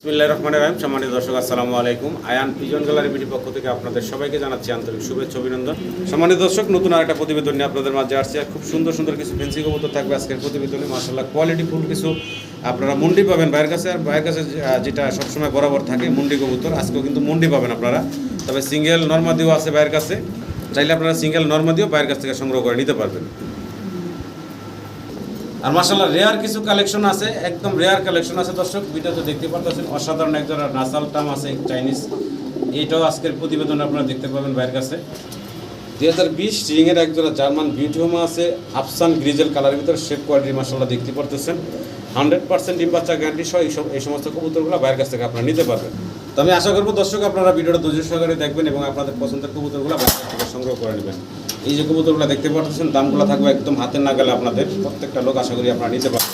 বিসমিল্লাহির রহমানির রহিম। সম্মানিত দর্শক, আসসালামু আলাইকুম। আয়ান পিজন গ্যালারি বিডি পক্ষ থেকে আপনাদের সবাইকে জানাচ্ছি আন্তরিক শুভেচ্ছা অভিনন্দন। সম্মানিত দর্শক, নতুন আরেকটা প্রতিবেদন নিয়ে আপনাদের মাঝে আসছে। আর খুব সুন্দর সুন্দর কিছু ফেন্সি কবুতর থাকবে আজকের প্রতিবেদনে। মাশাআল্লাহ কোয়ালিটি ফুল কিছু আপনারা মুন্ডি পাবেন ভাইয়ের কাছে। আর ভাইয়ের কাছে যেটা সবসময় বরাবর থাকে মুন্ডি কবুতর, আজকেও কিন্তু মুন্ডি পাবেন আপনারা। তবে সিঙ্গেল নর্মাদিও আছে ভাইয়ের কাছে, চাইলে আপনারা সিঙ্গেল নর্মাদিও ভাইয়ের কাছ থেকে সংগ্রহ করে নিতে পারবেন। আর মাশাআল্লাহ রেয়ার কিছু কালেকশন আছে, একদম রেয়ার কালেকশন আছে দর্শক। ভিডিওতে দেখতে পাচ্ছেন অসাধারণ একজোড়া নাসাল টাম আছে চাইনিজ, এইটাও আজকের প্রতিবেদন আপনারা দেখতে পাবেন ভাইয়ের কাছে। 2020 রিংয়ের একজোড়া জার্মান বিউটিহোমা আছে আফসান গ্রিজেল কালারের ভিতরে, শেপ কোয়ালিটি মাশাআল্লাহ দেখতে পারতেছেন। 100% ডিম বাচ্চা গ্যারান্টি সহ এই সমস্ত কবুতরগুলো ভাইয়ের কাছ থেকে আপনারা নিতে পারবেন। তো আমি আশা করবো দর্শক আপনারা ভিডিওটা ধৈর্য সহকারে দেখবেন এবং আপনাদের পছন্দের কবুতরগুলো ভাইয়ের কাছ থেকে সংগ্রহ করে নেবেন। এই যে কবুতরগুলো দেখতে পাচ্ছেন, দামগুলো থাকবে একদম হাতের নাগালে আপনাদের। প্রত্যেকটা লোক আশা করি আপনারা নিতে পারবেন।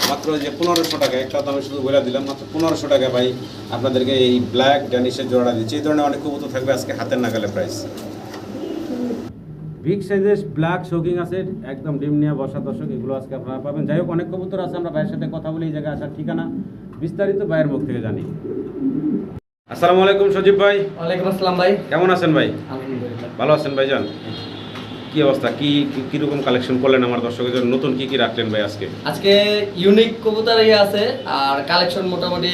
মাত্র যে 1500 টাকা, একটা দামে শুধু বলে দিলাম, মাত্র 1500 টাকা ভাই আপনাদেরকে এই ব্ল্যাক ড্যানিশের জোড়া দিচ্ছি। এই ধরনের অনেক কবুতর থাকবে আজকে হাতের নাগালে প্রাইস। বিগ সাইজের ব্ল্যাক শোকিং আছে, একদম ডিম নিয়ে বসা দর্শক, এগুলো আজকে আপনারা পাবেন। যাই হোক, অনেক কবুতর আছে, আমরা ভাইয়ের সাথে কথা বলি। এই জায়গায় আসার ঠিকানা বিস্তারিত ভাইয়ের মুখ থেকে জানি। আসসালামু আলাইকুম সজীব ভাই। ওয়ালাইকুম আসসালাম ভাই। কেমন আছেন ভাই? আলহামদুলিল্লাহ ভালো আছেন ভাইজান? কি অবস্থা, কিরকম কালেকশন করলেন আমার দর্শকের জন্য? নতুন কি রাখলেন ভাই আজকে? আজকে ইউনিক কবুতরই আছে আর কালেকশন মোটামুটি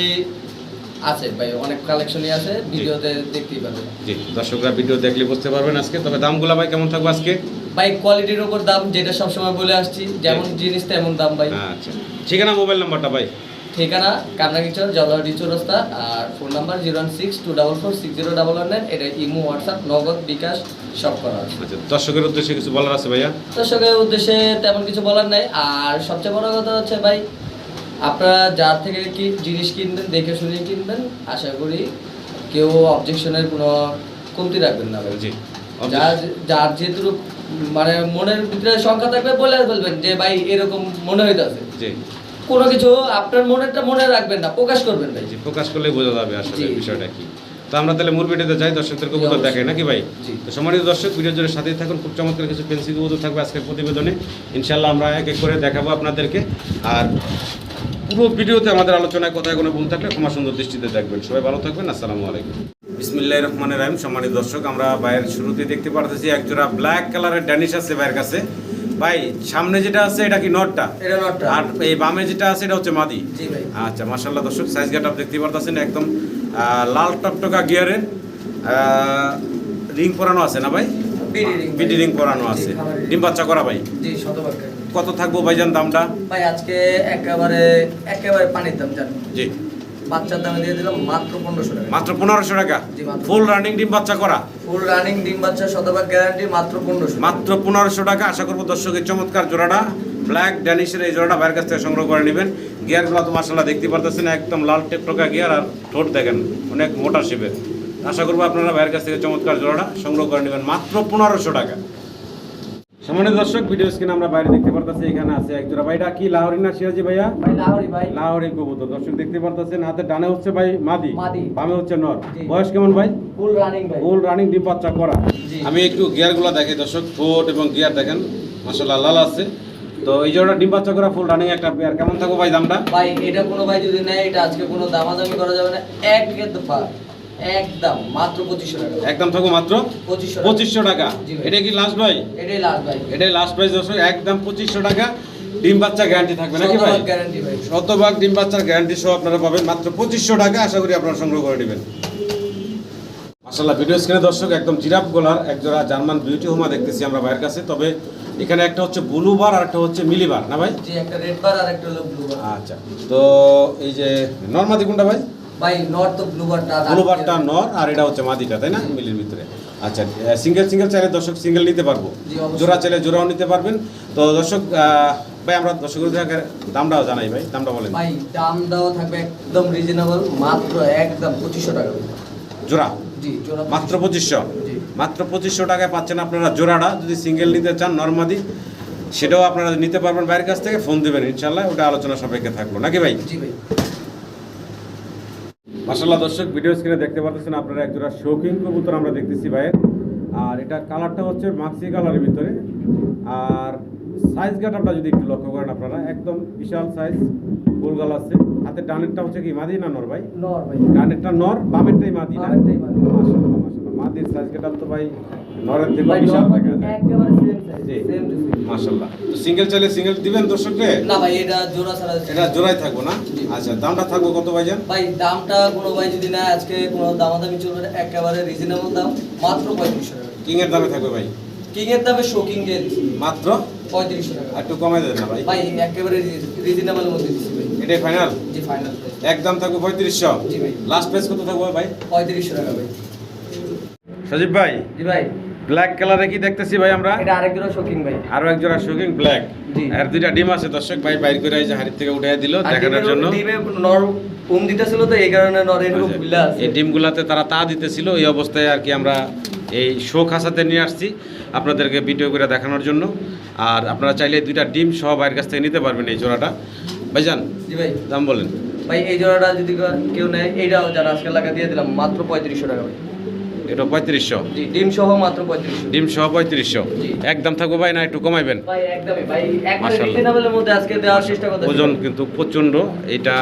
আছে ভাই, অনেক কালেকশনই আছে, ভিডিওতে দেখতেই পাবেন। জি, দর্শকরা ভিডিও দেখলে বুঝতে পারবেন আজকে। তবে দামগুলো ভাই কেমন থাকবে আজকে? ভাই কোয়ালিটির উপর দাম, যেটা সবসময় বলে আসছি, যেমন জিনিস তেমন দাম ভাই। আচ্ছা, ঠিকানা মোবাইল নাম্বারটা ভাই? ঠিকানা কামরাঙ্গীরচর জলহাটি চৌরাস্তা, আর ফোন নাম্বার 01624460199। এটা ইমো, হোয়াটসঅ্যাপ, নগদ, বিকাশ সব করা আছে। আচ্ছা, দর্শকের উদ্দেশ্যে কিছু বলার আছে ভাইয়া? দর্শকের উদ্দেশ্যে তেমন কিছু বলার নাই। আর সবচেয়ে বড় কথা হচ্ছে ভাই, আপনারা যার থেকে কি জিনিস কিনবেন দেখে শুনে কিনবেন। আশা করি কেউ অবজেকশনের কোনো কমতি রাখবেন না ভাই। জি, যার যেহেতু মানে মনের ভিতরে সংখ্যা থাকবে বলে বলবেন যে ভাই এরকম মনে হইতেছে। জি, কোনো কিছু আপনার মনেরটা মনে রাখবেন না, প্রকাশ করবেন ভাই। জি, প্রকাশ করলেই বোঝা যাবে আসলে বিষয়টা কি। তো আমরা তাহলে মূল ভিডিওতে যাই, দর্শকদের কবুতর দেখাই নাকি ভাই? তো সম্মানিত দর্শক, ভিডিওর জন্য সাথেই থাকুন। খুব চমৎকার কিছু ফেন্সি কবুতর থাকবে আজকের প্রতিবেদনে। ইনশাআল্লাহ আমরা এক এক করে দেখাবো আপনাদেরকে। আর পুরো ভিডিওতে আমাদের আলোচনায় কথায় কোনো ভুল থাকলে ক্ষমা সুন্দর দৃষ্টিতে দেখবেন। সবাই ভালো থাকবেন। আসসালামু আলাইকুম। বিসমিল্লাহির রহমানির রহিম। সম্মানিত দর্শক, আমরা ভাইয়ের শুরুতে দেখতে পারতেছি একজোড়া ব্ল্যাক কালারের ড্যানিশ আছে ভাইয়ের কাছে। ভাই সামনে যেটা আছে এটা কি নটটা? এটা নটটা। আর এই বামে যেটা আছে এটা হচ্ছে মাদি। জি ভাই। আচ্ছা, মাশাআল্লাহ দর্শক, সাইজ গেটআপ দেখতে পারতেছেন, একদম লাল টকটকা গিয়ারের রিং পরানো আছে না ভাই? বিডি রিং পরানো আছে, ডিম বাচ্চা করা ভাই। জি, শতভাগ। কত থাকবো ভাইজান দামটা? ভাই আজকে একেবারে পানির দাম জান। জি, বাচ্চার দামে দিয়ে দিলাম মাত্র 1500 টাকা। মাত্র 1500 টাকা। জি, মাত্র। ফুল রানিং ডিম বাচ্চা করা, ফুল রানিং ডিম বাচ্চা শতভাগ গ্যারান্টি, মাত্র 1500। মাত্র 1500 টাকা। আশা করবো দর্শকের চমৎকার জোড়াটা ব্ল্যাক ড্যানিশের এই জোড়াটা ভাইয়ের কাছ থেকে সংগ্রহ করে নেবেন। গিয়ারগুলো তো মাশাআল্লাহ দেখতে পারতেছেন, একদম লাল টেকটকা গিয়ার, আর ঠোঁট দেখেন অনেক মোটা শেপের। আশা করবো আপনারা ভাইয়ের কাছ থেকে চমৎকার জোড়াটা সংগ্রহ করে নেবেন মাত্র 1500 টাকা। সম্মানিত দর্শক, ভিডিও স্ক্রিনে আমরা বাইরে দেখতে পারতেছি, এখানে আছে এক জোড়া। ভাইটা কি লাহোরি না সিরাজি ভাইয়া? ভাই লাহোরি ভাই। লাহোরি কবুতর দর্শক দেখতে পারতেছেন। হাতে ডানে হচ্ছে ভাই মাদি, মাদি। বামে হচ্ছে নর। জি। বয়স কেমন ভাই? ফুল রানিং ভাই। ফুল রানিং ডিম বাচ্চা করা। জি। আমি একটু গিয়ারগুলো দেখাই দর্শক, ঠোঁট এবং গিয়ার দেখেন মাশাআল্লাহ লাল আছে। তো এই জোড়া ডিম বাচ্চা করা ফুল রানিং একটা পেয়ার। কেমন থাকবো ভাই দামটা? ভাই এটা কোনো ভাই যদি নেয়, এটা আজকে কোনো দামাদামি করা যাবে না, একদম মাত্র 2500 টাকা। একদম থাকবো মাত্র 2500 টাকা। জি ভাই। এটা কি লাস্ট ভাই? এটাই লাস্ট ভাই। এটাই লাস্ট প্রাইস দর্শক, একদম 2500 টাকা। ডিম বাচ্চা গ্যারান্টি থাকবে নাকি ভাই? শতভাগ গ্যারান্টি ভাই। শতভাগ ডিম বাচ্চার গ্যারান্টি সহ আপনারা পাবেন মাত্র 2500 টাকা। আশা করি আপনারা সংগ্রহ করে নেবেন। মাশাআল্লাহ, ভিডিও স্ক্রিনে দর্শক একদম জিরাফ গলার একজোড়া জার্মান বিউটিহোমা দেখতেছি আমরা ভাইয়ের কাছে। তবে এখানে একটা হচ্ছে ব্লু বার আর একটা হচ্ছে মিলি বার না ভাই? জি, একটা রেড বার আর একটা হলো ব্লু বার। আচ্ছা, তো এই যে নরমাদি কোনটা ভাই? ভাই নর তো ব্লু বারটা। ব্লু বারটা নর, আর এটা হচ্ছে মাদিটা, তাই না? মিলির ভিতরে। আচ্ছা, সিঙ্গেল চাইলে দর্শক সিঙ্গেল নিতে পারবো, জি, অবশ্যই। জোড়া চাইলে জোড়াও নিতে পারবেন। তো দর্শক ভাই আমরা দর্শকের দামটাও জানাই ভাই, দামটা বলেন। ভাই দাম দেওয়া থাকবে একদম রিজনেবল, মাত্র একদম 2500 টাকা জোড়া। জি, জোড়া মাত্র 2500। জি। মাত্র 2500 টাকায় পাচ্ছেন আপনারা জোড়াটা। যদি সিঙ্গেল নিতে চান নরমাদি, সেটাও আপনারা নিতে পারবেন বাইরের কাছ থেকে। ফোন দেবেন ইনশাল্লাহ, ওটা আলোচনা সাপেক্ষে থাকলো নাকি ভাই? জি ভাই। মাশাআল্লাহ দর্শক, ভিডিও স্ক্রিনে দেখতে পাচ্ছেন আপনারা একজোড়া শৌখিন কবুতর আমরা দেখতেছি ভাইয়ের। আর এটা কালারটা হচ্ছে মাক্সি কালারের ভিতরে। আর সাইজ গেটআপটা যদি একটু লক্ষ্য করেন আপনারা, একদম বিশাল সাইজ, গোলগাল আছে। হাতে ডানেরটা হচ্ছে কি মাদি না নর ভাই? নর ভাই। ডানেরটা নর, বামেরটাই মাদি না? বামেরটাই মাদি। মাশাআল্লাহ মাশাআল্লাহ। মাদির সাইজ গেটআপ তো ভাই নরের থেকে ভাই বিশাল নর দেখা যায়। একেবারে same size, G. Same to same. মাশাআল্লাহ। তো সিঙ্গেল চাইলে সিঙ্গেল দিবেন দর্শককে? না ভাই, এটা জোড়া ছাড়া। এটা জোড়াই থাকবো না? জি। আচ্ছা, দামটা থাকবো কত ভাইজান? ভাই দামটা কোনো ভাই যদি না আজকে কোনো দামাদামি চলবে না, একেবারে রিজনেবল দাম, মাত্র 3500 টাকা। কিং এর দামে থাকবে ভাই? কিং এর দামে শোকিং দিয়ে দিচ্ছি মাত্র 3500 টাকা। একটু কমাই দেন না ভাই? ভাই একেবারে রিজনেবলের মধ্যে দিচ্ছি ভাই। এটাই ফাইনাল? জি ফাইনাল। একদম থাকবে 3500? জি ভাই। লাস্ট প্রাইস কত থাকবে ভাই? 3500 টাকা ভাই। সজীব ভাই, জি ভাই, ব্ল্যাক কালারে কি দেখতেছি ভাই আমরা? এটা আরেক জোড়া শোকিং ভাই। আরো এক জোড়া শোকিং ব্ল্যাক। জি। আর দুইটা ডিম আছে দর্শক ভাই বাইর করে এই যে হাড়ি থেকে উঠাই দিল দেখানোর জন্য। ডিমে নর দিতেছিল তো এই কারণে নর এরকম খুলে আছে। এই ডিমগুলাতে তারা তা দিতেছিল, এই অবস্থায় আর কি আমরা এই শো খাসাতে নিয়ে আসছি আপনাদেরকে ভিডিও করে দেখানোর জন্য। আর আপনারা চাইলে দুইটা ডিম সহ বাইরের কাছ থেকে নিতে পারবেন এই জোড়াটা। ভাইজান জি ভাই। দাম বলেন। ভাই এই জোড়াটা যদি কেউ নেয়, এইটাও যারা আজকে লাগা দিয়ে দিলাম মাত্র 3500 টাকা ভাই। এটা 3500? জি, ডিম সহ মাত্র 3500। ডিম সহ 3500? জি। একদম থাকবো ভাই না একটু কমাইবেন? ভাই একদমই ভাই, একবারে মাশাআল্লাহ। রিজনেবলের মধ্যে আজকে দেওয়ার চেষ্টা করতেছি। ওজন কিন্তু প্রচণ্ড এটা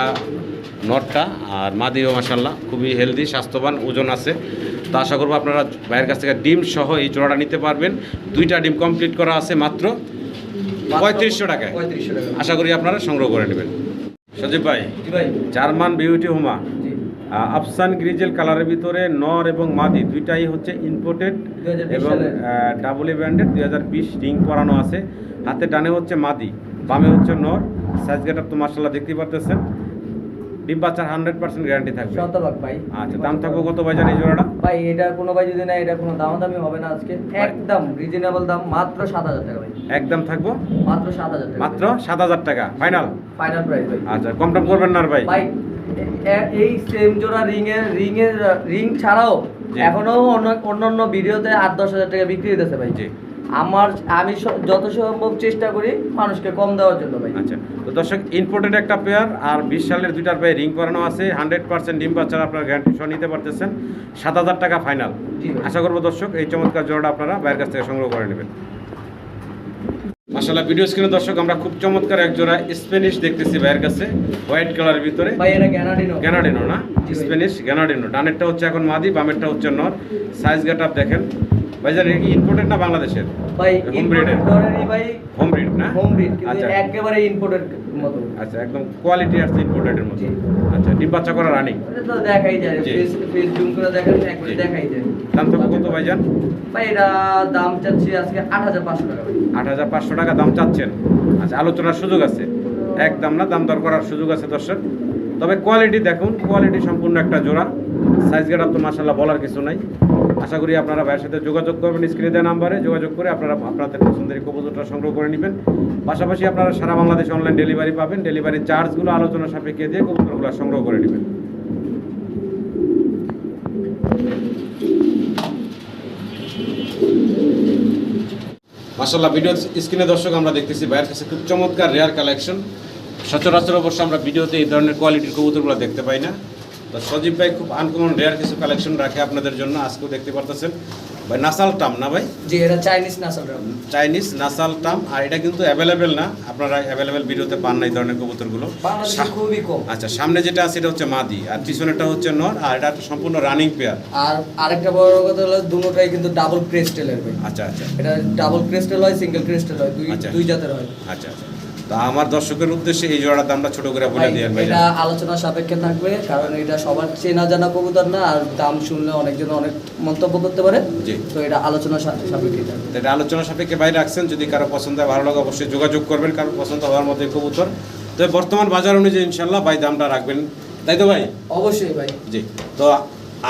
নটটা, আর মাদিও মাশাআল্লাহ খুবই হেলদি স্বাস্থ্যবান, ওজন আছে। তো আশা করবো আপনারা ভাইয়ের কাছ থেকে ডিম সহ এই জোড়াটা নিতে পারবেন। দুইটা ডিম কমপ্লিট করা আছে মাত্র 3500 টাকায়। 3500 টাকা। আশা করি আপনারা সংগ্রহ করে নেবেন। সজীব ভাই, জি ভাই। জার্মান বিউটি হোমা জি। আফসান গ্রিজেল কালারের ভিতরে নর এবং মাদি দুইটাই হচ্ছে ইম্পোর্টেড 2020 এবং সালের। ডাবল ব্র্যান্ডেড 2020 রিং করানো আছে। হাতে ডানে হচ্ছে মাদি, বামে হচ্ছে নর। সাইজ গেটআপ তো মাশাআল্লাহ দেখতেই পারতেছেন। ডিম বাচ্চার 100% গ্যারান্টি থাকবে। শতভাগ ভাই। আচ্ছা, দাম থাকবে কত ভাই জানি এই জোড়াটা? ভাই এটা কোনো ভাই যদি না, এটা কোনো দামাদামি হবে না আজকে, একদম রিজনেবল দাম, মাত্র 7000 টাকা ভাই। একদম থাকবো মাত্র 7000 টাকা। মাত্র 7000 টাকা ফাইনাল? ফাইনাল প্রাইস ভাই। আচ্ছা, কম টম করবেন না আর ভাই? ভাই এই সেম জোড়া রিং ছাড়াও জি। এখনো অন্যান্য ভিডিওতে 8-10 হাজার টাকা বিক্রি হইতেছে ভাই। জি। আমি যত সম্ভব চেষ্টা করি মানুষকে কম দেওয়ার জন্য ভাই। আচ্ছা, তো দর্শক ইম্পোর্টেড একটা পেয়ার আর 20 সালের দুইটার পায়ে রিং করানো আছে, 100% ডিম বাচ্চারা আপনারা গ্যারান্টি সহ নিতে পারতেছেন। 7000 টাকা ফাইনাল। জি ভাই। আশা করবো দর্শক এই চমৎকার জোড়াটা আপনারা বাইরের কাছ থেকে সংগ্রহ করে নেবেন। মাশাআল্লাহ, ভিডিও স্ক্রিনে দর্শক আমরা খুব চমৎকার এক জোড়া স্প্যানিশ দেখতেছি ভাইয়ের কাছে, হোয়াইট কালারের ভিতরে। ভাই এটা গ্যানাডিনো। গ্যানাডিনো না? জি ভাই। স্প্যানিশ গ্যানাডিনো। ডানেরটা হচ্ছে এখন মাদি, বামেরটা হচ্ছে নর। সাইজ গেটআপ দেখেন ভাইজান, এটা কি ইম্পোর্টেড না বাংলাদেশের? ভাই হোম ব্রিডের? ভাই হোম ব্রিড না? হোম ব্রিড, কিন্তু আচ্ছা একেবারে ইম্পোর্টেড মতো। আচ্ছা, একদম কোয়ালিটি আসছে ইম্পোর্টেডের মতো। জি। আচ্ছা, ডিম বাচ্চা করা রানিং? এটা তো দেখাই যায়, জি। ফেস জুম করে দেখেন, একবারে জি। দেখাই যায়। দাম থাকবে কত ভাইজান? ভাই এটা দাম চাচ্ছি আজকে 8500 টাকা ভাই। 8500 টাকা দাম চাচ্ছেন? আচ্ছা, আলোচনার সুযোগ আছে? একদম না, দাম দর করার সুযোগ আছে দর্শক। তবে কোয়ালিটি দেখুন, কোয়ালিটি সম্পূর্ণ একটা জোড়া। সাইজ গেটআপ তো মাশাআল্লাহ বলার কিছু নাই। আশা করি আপনারা ভাইয়ের সাথে যোগাযোগ করবেন, স্ক্রিনে দেওয়া নাম্বারে যোগাযোগ করে আপনারা আপনাদের পছন্দের কবুতরটা সংগ্রহ করে নেবেন। পাশাপাশি আপনারা সারা বাংলাদেশে অনলাইন ডেলিভারি পাবেন। ডেলিভারি চার্জগুলো আলোচনা সাপেক্ষে দিয়ে কবুতরগুলো সংগ্রহ করে নেবেন। মাশাআল্লাহ, ভিডিও স্ক্রিনে দর্শক আমরা দেখতেছি ভাইয়ের কাছে খুব চমৎকার রেয়ার কালেকশন। সচরাচর অবশ্য আমরা ভিডিওতে এই ধরনের কোয়ালিটির কবুতরগুলো দেখতে পাই না। তো সজীব ভাই খুব আনকমন রেয়ার কিছু কালেকশন রাখে আপনাদের জন্য। আজকেও দেখতে পারতেছেন ভাই নাসাল টাম না ভাই? জি, এটা Chinese nasal Ram. Chinese nasal টাম। আর এটা কিন্তু অ্যাভেলেবেল না, আপনারা অ্যাভেলেবেল ভিডিওতে পান না এই ধরনের কবুতরগুলো। বাংলাদেশে খুবই কম। আচ্ছা, সামনে যেটা আছে এটা হচ্ছে মাদি, আর পিছনেরটা হচ্ছে নর, আর এটা সম্পূর্ণ রানিং পেয়ার। আর আরেকটা বড় কথা হলো দুটোটাই কিন্তু ডাবল ক্রেস্টেলের ভাই। আচ্ছা আচ্ছা এটা ডাবল ক্রেস্টেল হয়, সিঙ্গেল ক্রেস্টেল হয়, আচ্ছা। দুই জাতের হয়। আচ্ছা আচ্ছা, তা আমার দর্শকের উদ্দেশ্যে এই জোড়ার দামটা ছোট করে বলে ভাই, দিয়েন ভাই। এটা আলোচনা সাপেক্ষে থাকবে, কারণ এটা সবার চেনা জানা কবুতর না, আর দাম শুনলে অনেকজন অনেক মন্তব্য করতে পারে। জি। তো এটা আলোচনা সাপেক্ষে থাকবে। এটা আলোচনা সাপেক্ষে বাইরে রাখছেন, যদি কারো পছন্দ হয় ভালো লাগে অবশ্যই যোগাযোগ করবেন, কারো পছন্দ হওয়ার মধ্যে কবুতর। তবে বর্তমান বাজার অনুযায়ী ইনশাল্লাহ ভাই দামটা রাখবেন, তাই তো ভাই? অবশ্যই ভাই। জি। তো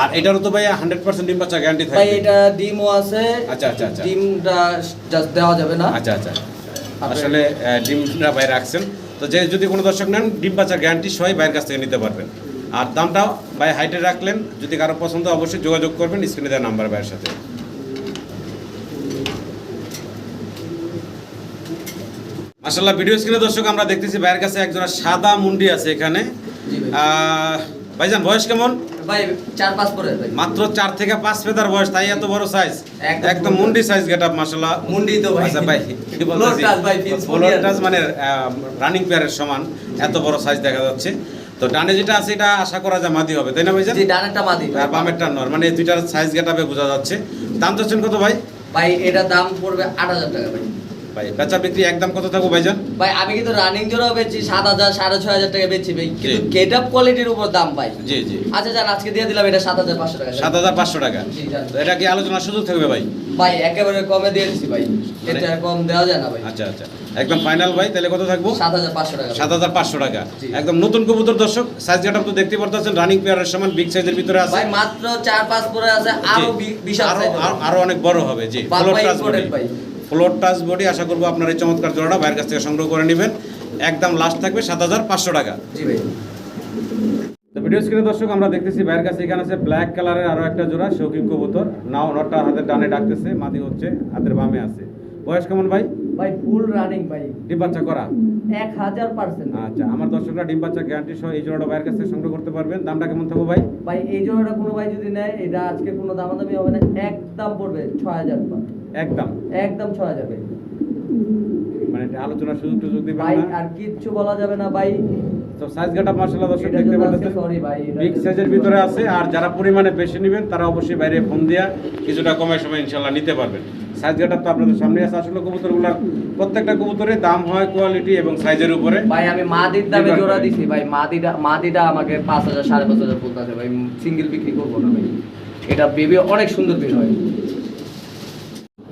আর এটারও তো ভাই 100% ডিম বাচ্চা গ্যারান্টি ভাই থাকবে? এটা ডিমও আছে। আচ্ছা আচ্ছা আচ্ছা। ডিমটা জাস্ট দেওয়া যাবে না। আচ্ছা আচ্ছা, আসলে ডিমটা বাইরে রাখছেন। তো যে যদি কোনো দর্শক নেন ডিম বাচ্চার গ্যারান্টি সবাই বাইরের কাছ থেকে নিতে পারবেন। আর দামটাও ভাই হাইটে রাখলেন, যদি কারো পছন্দ অবশ্যই যোগাযোগ করবেন স্ক্রিনে দেওয়া নাম্বার ভাইয়ের সাথে। মাশাআল্লাহ, ভিডিও স্ক্রিনে দর্শক আমরা দেখতেছি ভাইয়ের কাছে একজোড়া সাদা মুন্ডি আছে এখানে। জি ভাই। ভাইজান বয়স কেমন? ভাই 4-5 পরে ভাই। মাত্র 4 থেকে 5 ফেদার বয়স, তাই এত বড় সাইজ, একদম মুন্ডি সাইজ গেটআপ মাশাআল্লাহ। মুন্ডি তো ভাই। আচ্ছা ভাই কি বলতেছি, ফ্লোর টাচ ভাই, ফিক্স ফ্লোর টাচ মানে রানিং পেয়ারের সমান এত বড় সাইজ দেখা যাচ্ছে। তো ডানে যেটা আছে এটা আশা করা যায় মাদি হবে, তাই না ভাইজান? জি, ডানেরটা মাদি আর বামেরটা নর, মানে এই দুইটার সাইজ গেটআপে বোঝা যাচ্ছে। দাম চাচ্ছেন কত ভাই? ভাই এটা দাম পড়বে 8,000 টাকা ভাই। ভাই বেচা বিক্রি একদম কত থাকবো ভাইজান? ভাই আমি কিন্তু রানিং জোড়াও বেচছি 7,000 6,500 টাকা বেচছি ভাই, কিন্তু গেটআপ কোয়ালিটির উপর দাম ভাই। জি জি। আচ্ছা জান, আজকে দিয়ে দিলাম এটা 7,500 টাকা। 7,500 টাকা। জি জান। তো এটা কি আলোচনার সুযোগ থাকবে ভাই? ভাই একেবারে কমে দিয়ে দিছি ভাই, এটা আর কম দেওয়া যায় না ভাই। আচ্ছা আচ্ছা, একদম ফাইনাল ভাই, তাহলে কত থাকবো? 7,500 টাকা। 7,500 টাকা। জি। একদম নতুন কবুতর দর্শক, সাইজ গেটআপ তো দেখতে পারতেছেন, রানিং পেয়ারের সমান বিগ সাইজের ভিতরে আছে ভাই মাত্র 4-5 পরে আছে, আরো বিশাল সাইজ আরো অনেক বড় হবে। জি, ফ্লোর টাচ বডি, ভাই। Floor touch body. আশা করবো আপনার এই চমৎকার জোড়াটা বাইরের কাছ থেকে সংগ্রহ করে নেবেন। একদম লাস্ট থাকবে 7,500 টাকা। জি ভাই। তো ভিডিও স্ক্রিনে দর্শক আমরা দেখতেছি বাইরের কাছে এখানে আছে ব্ল্যাক কালারের আরো একটা জোড়া শৌখিন কবুতর। নাও নটটা হাতের ডানে ডাকতেছে, মাদি হচ্ছে হাতের বামে আছে। বয়স কেমন ভাই? ভাই ফুল রানিং ভাই, ডিম বাচ্চা করা? 1000%। আচ্ছা, আমার দর্শকরা ডিম বাচ্চা গ্যারান্টি সহ এই জোড়াটা বাইরের কাছ থেকে সংগ্রহ করতে পারবেন। দামটা কেমন থাকবে ভাই? ভাই এই জোড়াটা কোনো ভাই যদি নেয়, এটা আজকে কোনো দামাদামি হবে না, একদম পড়বে 6,000 টাকা। একদম একদম 6,000 ভাই। মানে এটা আলোচনার সুযোগ টুযোগ দিবেন ভাই না? আর কিচ্ছু বলা যাবে না ভাই। তো সাইজ গেটআপ মাশাআল্লাহ দর্শক এটার দেখতে জন্য পাচ্ছেন, আজকে sorry ভাই, এটার বিগ জন্য সাইজের ভিতরে আছে। আর যারা পরিমাণে বেশি নেবেন তারা অবশ্যই বাইরে ফোন দিয়া কিছুটা কমায় সময় ইনশাআল্লাহ নিতে পারবেন। সাইজ গেটআপ তো আপনাদের সামনে আছে। আসলে কবুতরগুলোর প্রত্যেকটা কবুতরের দাম হয় কোয়ালিটি এবং সাইজের উপরে। ভাই আমি মাদির দামে নির্ভর জোড়া করে। দিছি ভাই, মাদিটা আমাকে 5,000 5,500 বলতেছে ভাই, সিঙ্গেল বিক্রি করবো না ভাই। এটা বেবি অনেক সুন্দর বের হয়।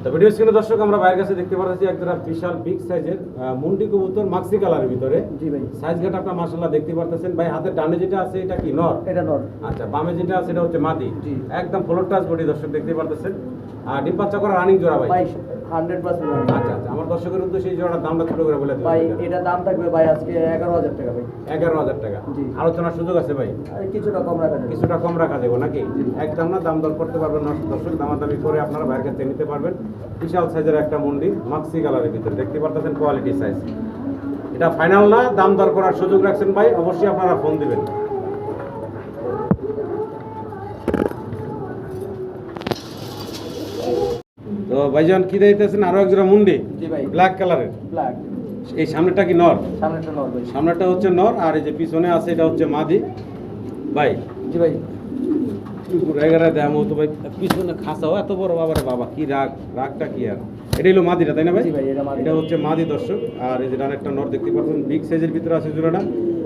তো ভিডিও স্ক্রিনে দর্শক আমরা বাইরের কাছে দেখতে পাচ্ছি একটা বিশাল বিগ সাইজের মুন্ডি কবুতর মাক্সি কালারের ভিতরে। জি ভাই। সাইজ গেটআপটা মাশাআল্লাহ দেখতে পাচ্ছেন ভাই। হাতের ডানে যেটা আছে এটা কি নর? এটা নর। আচ্ছা, বামে যেটা আছে এটা হচ্ছে মাদি। জি। একদম ফ্লোর টাচ বডি দর্শক দেখতে পাচ্ছেন। আর ডিম বাচ্চা করা রানিং জোড়া ভাই? ভাই 100% রানিং। আচ্ছা আচ্ছা, আমার দর্শকের উদ্দেশ্যে এই জোড়ার দামটা ছোট করে বলে দিন ভাই এটা দাম থাকবে ভাই আজকে 11,000 টাকা ভাই। 11,000 টাকা। জি। আলোচনার সুযোগ আছে ভাই? আর কিছুটা কম রাখা যাবে। কিছুটা কম রাখা যাবে নাকি? একদম না, দাম দর করতে পারবেন না দর্শক, দামাদামি করে আপনারা বাইরের কাছে নিতে পারবেন। বিশাল সাইজের একটা মুন্ডি মাক্সি কালারের ভিতরে দেখতে পাচ্ছেন, কোয়ালিটি সাইজ। এটা ফাইনাল না, দাম দর করার সুযোগ রাখছেন ভাই, অবশ্যই আপনারা ফোন দিবেন। তো ভাইজান কি দিতেছেন? আরো এক জোড়া মুন্ডি জি ভাই। ব্ল্যাক কালারের। ব্ল্যাক। এই সামনেটা কি নর? সামনেটা নর ভাই। সামনেটা হচ্ছে নর, আর এই যে পিছনে আছে এটা হচ্ছে মাদি ভাই। জি ভাই। এগারে দেখামো তো ভাই, পিছনে খাসাও এত বড়, বাবারে বাবা, কি রাগটা কি আর। এটা হলো মাদিটা, তাই না ভাই? জি ভাই, এটা মাদি। এটা হচ্ছে মাদি দর্শক। আর এই যে ডানেরটা নর দেখতে পাচ্ছেন, বিগ সাইজের ভিতরে আছে জোড়াটা।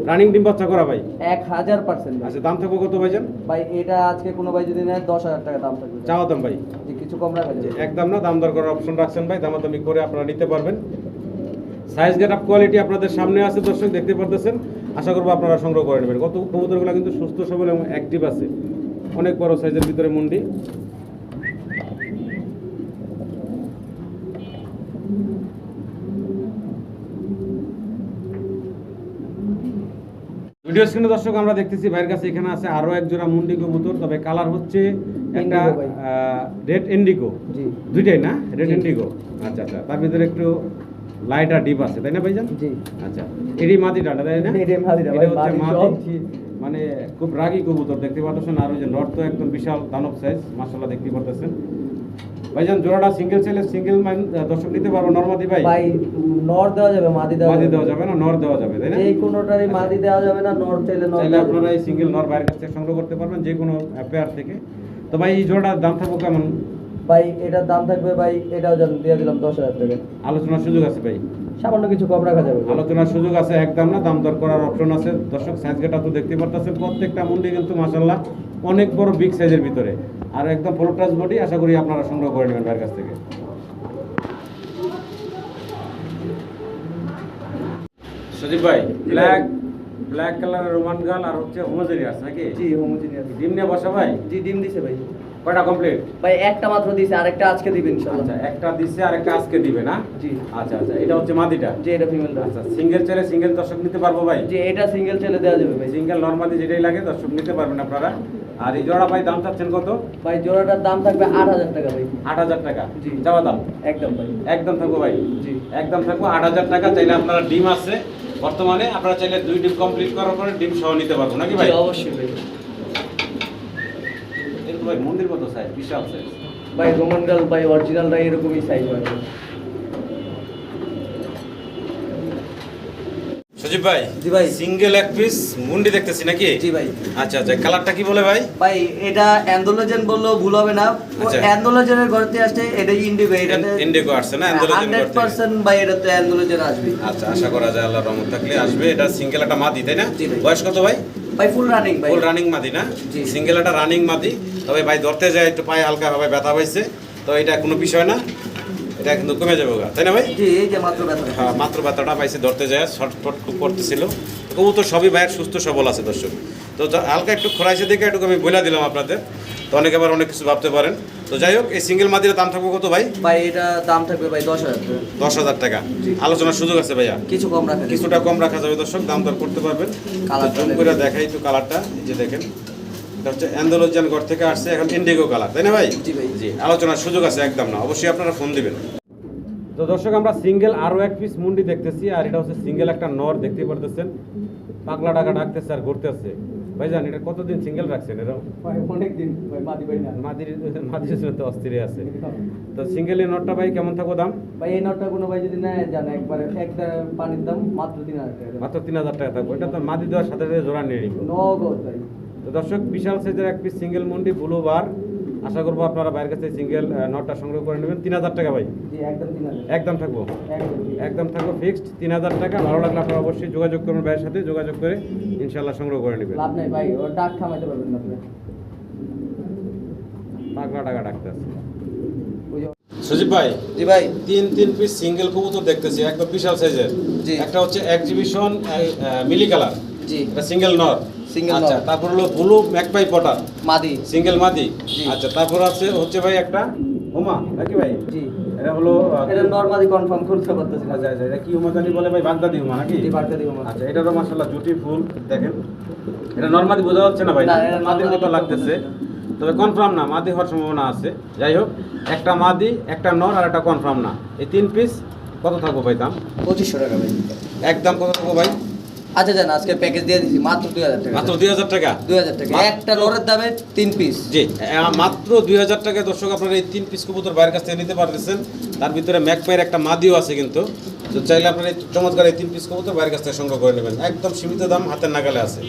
রানিং ডিম বাচ্চা করা ভাই? 1000% ভাই। আচ্ছা, দাম থাকবে কত ভাইজান? ভাই এটা আজকে কোনো ভাই যদি নেয় 10,000 টাকা দাম থাকবে। চাওয়া দাম ভাই? যে কিছু কম রাখা যাবে। একদম না, দাম দর করার অপশন রাখছেন ভাই, দামাদামি করে আপনারা নিতে পারবেন। সাইজ গেটআপ কোয়ালিটি আপনাদের সামনে আছে দর্শক দেখতে পারতেছেন। আশা করবো আপনারা সংগ্রহ করে নেবেন। কত কবুতরগুলো কিন্তু সুস্থ সবল এবং অ্যাক্টিভ আছে। অনেক বড় সাইজের ভিতরে মুন্ডি। ভিডিও স্ক্রিনে দর্শক আমরা দেখতেছি ভাইয়ের কাছে এখানে আছে আরো এক জোড়া মুন্ডি কবুতর, তবে কালার হচ্ছে একটা ইন্ডিগো ভাই। Red indigo. জি। দুইটাই না? রেড জি। ইন্ডিগো। আচ্ছা আচ্ছা, তার ভিতরে একটু লাইট আর ডিপ আছে, তাই না ভাইজান? জি। আচ্ছা, এরই মাদিটা তাই না? এটাই মাদিটা এটা ভাই, হচ্ছে মাদি মাদি। সব জি। মানে খুব রাগী কবুতর দেখতে পাচ্ছেন। আর ওই যে নট তো একদম বিশাল দানব সাইজ মাশাআল্লাহ দেখতে পাচ্ছেন ভাইজান। জোড়াটা সিঙ্গেল চাইলে সিঙ্গেল দর্শক নিতে পারবো নরমাদি ভাই? ভাই নর দেওয়া যাবে, মাদি দেওয়া মাদি যাবে। দেওয়া যাবে না, নর দেওয়া যাবে, তাই না? এই কোনোটারই মাদি দেওয়া যাবে না, নর চাইলে নর চাইলে দেওয়া আপনারা যাবে। এই সিঙ্গেল নর বাইরের কাছ থেকে সংগ্রহ করতে পারবেন যে কোনো পেয়ার থেকে। তো ভাই এই জোড়াটার দাম থাকবো কেমন? ভাই এটার দাম থাকবে ভাই, এটাও দিয়ে দিলাম 10,000 টাকা। আলোচনার সুযোগ আছে ভাই? সামান্য কিছু কম রাখা যাবে। আলোচনার সুযোগ আছে, একদম না, দাম দর করার অপশন আছে দর্শক। সাইজ গেটা তো দেখতে পারতেছেন, প্রত্যেকটা মুন্ডি কিন্তু মাশাআল্লাহ অনেক বড় বিগ সাইজের ভিতরে। আর একদম ফ্লোর টাচ বডি। আশা করি আপনারা সংগ্রহ করে নেবেন বাইরের কাছ থেকে। সজীব ভাই, ব্ল্যাক কালারের রোমান গাল আর হচ্ছে হোমোজেনিয়াস নাকি? জি হোমোজিনিয়াস। ডিম নিয়ে বসা ভাই? জি ডিম দিছে ভাই। কয়টা কমপ্লিট? ভাই একটা মাত্র দিছে, আরেকটা আজকে দিবেন ইনশাআল্লাহ। আচ্ছা, একটা দিছে আর একটা আজকে দিবে না? জি। আচ্ছা আচ্ছা, এটা হচ্ছে মাদিটা? জি এটা ফিমেল। আচ্ছা, সিঙ্গেল চাইলে সিঙ্গেল দর্শক নিতে পারবো ভাই? জি এটা সিঙ্গেল ছেলে দেওয়া যাবে ভাই। সিঙ্গেল নরমালি যেটাই লাগে দর্শক নিতে পারবেন আপনারা। আর এই জোড়া ভাই দাম চাচ্ছেন কত? ভাই জোড়াটার দাম থাকবে 8,000 টাকা ভাই। 8,000 টাকা? জি। যাওয়া দাম? একদম ভাই। একদম থাকবো ভাই? জি। একদম থাকবো 8,000 টাকা। চাইলে আপনারা ডিম আছে বর্তমানে আপনারা চাইলে 2 ডিম কমপ্লিট করার পরে ডিম সহ নিতে পারবো নাকি ভাই? জি, অবশ্যই ভাই। এরকম ভাই মন্দির কত সাইজ, বিশাল সাইজ। ভাই রোমান গাল ভাই অরিজিনালটা এরকমই সাইজ হয়। সজীব ভাই, জি ভাই। সিঙ্গেল এক পিস মুন্ডি দেখতেছি নাকি? জি ভাই। আচ্ছা আচ্ছা, কালারটা কি বলে ভাই? ভাই এটা অ্যান্ডোলোজেন বললেও ভুল হবে না। আচ্ছা। অ্যান্ডোলোজেনের ঘরতে আসছে, এটা ইন্ডিগো, এটাতে ইন্ডিগো আসছে না, অ্যান্ডোলোজেন করতে। 100% ভাই এটাতে অ্যান্ডোলোজেন আসবে। আচ্ছা, আশা করা যায় আল্লাহর রহমত থাকলে আসবে। এটা সিঙ্গেল একটা মাদি তাই না? জি ভাই। বয়স কত ভাই? ভাই ফুল রানিং ভাই। ফুল রানিং মাদি না? জি। সিঙ্গেল একটা রানিং মাদি। তবে ভাই ধরতে যায় একটু পায়ে হালকা ভাবে ব্যথা পাইছে, তো এটা কোনো বিষয় না, এটা কিন্তু কমে যাবে গা, তাই না ভাই? জি, এই যে মাত্র ব্যথা। হ্যাঁ, মাত্র ব্যথাটা পাইছে, ধরতে যায় শর্টফট খুব করতেছিল। কবুতর সবই ভাইয়ের সুস্থ সবল আছে দর্শক। তো হালকা একটু খরাইছে দেখে একটু আমি বলে দিলাম আপনাদের, তো অনেকে আবার অনেক কিছু ভাবতে পারেন। তো যাই হোক, এই সিঙ্গেল মাদির দাম থাকবে কত ভাই? ভাই এটা দাম থাকবে ভাই 10,000 টাকা। 10,000 টাকা। জি। আলোচনার সুযোগ আছে ভাইয়া, কিছু কম রাখা কিছুটা কম রাখা যাবে দর্শক, দাম দর করতে পারবেন। কালার জুম করে দেখাই তো কালারটা, এই যে দেখেন, এটা হচ্ছে অ্যান্ডোলোজিয়ান ঘর থেকে আসছে, এখন ইন্ডিগো কালার, তাই না ভাই? জি ভাই। জি, আলোচনার সুযোগ আছে একদম না, অবশ্যই আপনারা ফোন দিবেন। তো দর্শক, আমরা সিঙ্গেল আরও এক পিস মুন্ডি দেখতেছি, আর এটা হচ্ছে সিঙ্গেল একটা নর, দেখতেই পারতেছেন, পাগলা টাকা ডাকতেছে আর ঘুরতেছে। ভাইজান, এটা কতদিন সিঙ্গেল রাখছেন? এরকম ভাই অনেক দিন ভাই মাদি ভাই না। মাদির জন্য তো অস্থিরে আছে। তো সিঙ্গেল এই নটটা ভাই কেমন থাকবো দাম? ভাই এই নটটা কোনো ভাই যদি নেয় জানে একবারে একটা পানির দাম মাত্র 3,000 টাকা। মাত্র 3,000 টাকা থাকবো। এটা তো মাদি দেওয়ার সাথে সাথে জোড়া নিয়ে নিব। নগদ ভাই। তো দর্শক, বিশাল সাইজের এক পিস সিঙ্গেল মুন্ডি ব্লু বার, আশা করবো আপনারা বাইরের কাছে সিঙ্গেল নটটা সংগ্রহ করে নেবেন। 3,000 টাকা ভাই, জি একদম 3,000। একদম থাকবো, একদম। একদম থাকবো ফিক্সড 3,000 টাকা। ভালো লাগলে আপনারা অবশ্যই যোগাযোগ করবেন, ভাইয়ের সাথে যোগাযোগ করে ইনশাল্লাহ সংগ্রহ করে নেবেন। লাভ নাই ভাই, ওর ডাক থামাইতে পারবেন না আপনি। পাগলা টাকা ডাকতে আছে। ওই যে সজীব ভাই, জি ভাই। তিন পিস সিঙ্গেল কবুতর দেখতেছি, একদম বিশাল সাইজের। জি। একটা হচ্ছে এক্সিবিশন মিলি কালার, জি এটা সিঙ্গেল নর। Single আচ্ছা, নর। তারপর হলো ব্লু ম্যাকপাই পটার, মাদি। সিঙ্গেল মাদি। জি। আচ্ছা, তারপর আছে হচ্ছে ভাই একটা হুমা নাকি ভাই? জি। এটা হলো এটা নরমালি কনফার্ম করতে পারতেছি না। আচ্ছা আচ্ছা, এটা কি হুমা জানি বলে ভাই? বাগদাদি হুমা নাকি? জি বাড়তে দিব মাত্র। আচ্ছা, এটারও মাশাআল্লাহ জুটি ফুল দেখেন। এটা নরমাদি বোঝা যাচ্ছে না ভাই, না, এটা মাদির normally মতো লাগতেছে, তবে কনফার্ম না, মাদি হওয়ার সম্ভাবনা আছে। যাই হোক, একটা মাদি, একটা নর আর একটা কনফার্ম না, এই 3 পিস কত থাকবো ভাই দাম? 2500 টাকা ভাই। একদম কত থাকবো ভাই? আচ্ছা জান, আজকে প্যাকেজ দিয়ে দিছি মাত্র 2,000 টাকা। মাত্র 2,000 টাকা। 2,000 টাকা একটা নরের দামে 3 পিস। জি, মাত্র 2,000 টাকায় দর্শক আপনারা এই 3 পিস কবুতর বাইরের কাছ থেকে নিতে পারতেছেন। তার ভিতরে ম্যাকপাইয়ের একটা মাদিও আছে কিন্তু, তো চাইলে আপনারা এই চমৎকার এই 3 পিস কবুতর বাইরের কাছ থেকে সংগ্রহ করে নেবেন। একদম সীমিত দাম, হাতের নাগালে আছে।